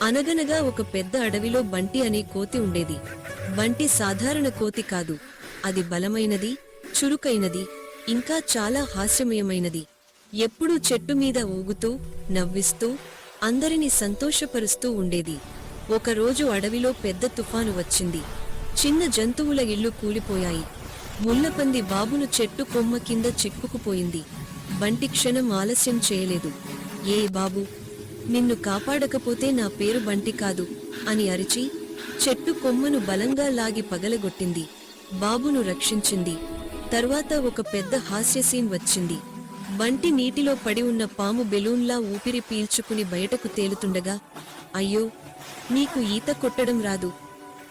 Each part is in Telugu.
అనగనగా ఒక పెద్ద అడవిలో బంటి అనే కోతి ఉండేది. బంటి సాధారణ కోతి కాదు, అది బలమైనది, చురుకైనది, ఇంకా చాలా హాస్యమయమైనది. ఎప్పుడూ చెట్టు మీద ఊగుతూ, నవ్విస్తూ, అందరినీ సంతోషపరుస్తూ ఉండేది. ఒకరోజు అడవిలో పెద్ద తుఫాను వచ్చింది. చిన్న జంతువుల ఇళ్లు కూలిపోయాయి. ముళ్ళపంది బాబును చెట్టు కొమ్మ కింద చిక్కుకుపోయింది. బంటి క్షణం ఆలస్యం చేయలేదు. ఏ బాబూ, నిన్ను కాపాడకపోతే నా పేరు బంటి కాదు అని అరిచి చెట్టు కొమ్మను బలంగా లాగి పగలగొట్టింది. బాబును రక్షించింది. తర్వాత ఒక పెద్ద హాస్యసీన్ వచ్చింది. బంటి నీటిలో పడి ఉన్న పాము బెలూన్లా ఊపిరి పీల్చుకుని బయటకు తేలుతుండగా, అయ్యో, నీకు ఈత కొట్టడం రాదు,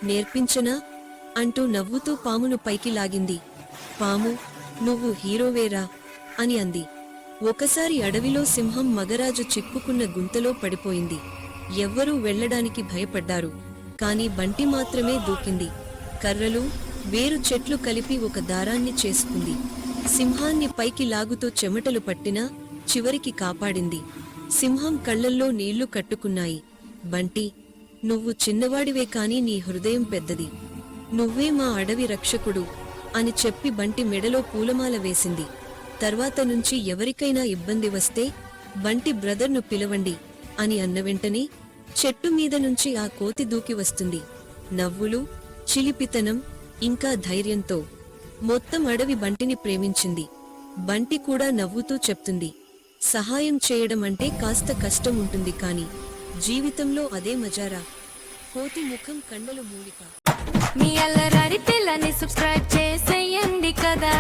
నేర్పించనా అంటూ నవ్వుతూ పామును పైకి లాగింది. పాము, నువ్వు హీరోవేరా అని అంది. ఒకసారి అడవిలో సింహం మగరాజు చిక్కుకున్న గుంతలో పడిపోయింది. ఎవ్వరూ వెళ్లడానికి భయపడ్డారు. కాని బంటి మాత్రమే దూకింది. కర్రలు, వేరు చెట్లు కలిపి ఒక దారాన్ని చేసుకుంది. సింహాన్ని పైకి లాగుతూ చెమటలు పట్టినా చివరికి కాపాడింది. సింహం కళ్లల్లో నీళ్లు కట్టుకున్నాయి. బంటి, నువ్వు చిన్నవాడివే కాని నీ హృదయం పెద్దది. నువ్వే మా అడవి రక్షకుడు అని చెప్పి బంటి మెడలో పూలమాల వేసింది. తర్వాత నుంచి ఎవరికైనా ఇబ్బంది వస్తే బంటి బ్రదర్ను పిలవండి అని అన్న వెంటనే చెట్టు మీద నుంచి ఆ కోతి దూకి వస్తుంది. నవ్వులు, చిలిపితనం, ఇంకా ధైర్యంతో మొత్తం అడవి బంటిని ప్రేమించింది. బంటి కూడా నవ్వుతూ చెప్తుంది, సహాయం చేయడం అంటే కాస్త కష్టం ఉంటుంది కాని జీవితంలో అదే మజారా. కోతి ముఖం కండలు మూలిక. మీ అల్లరారి పిల్లని సబ్స్క్రైబ్ చేసేయండి కదా.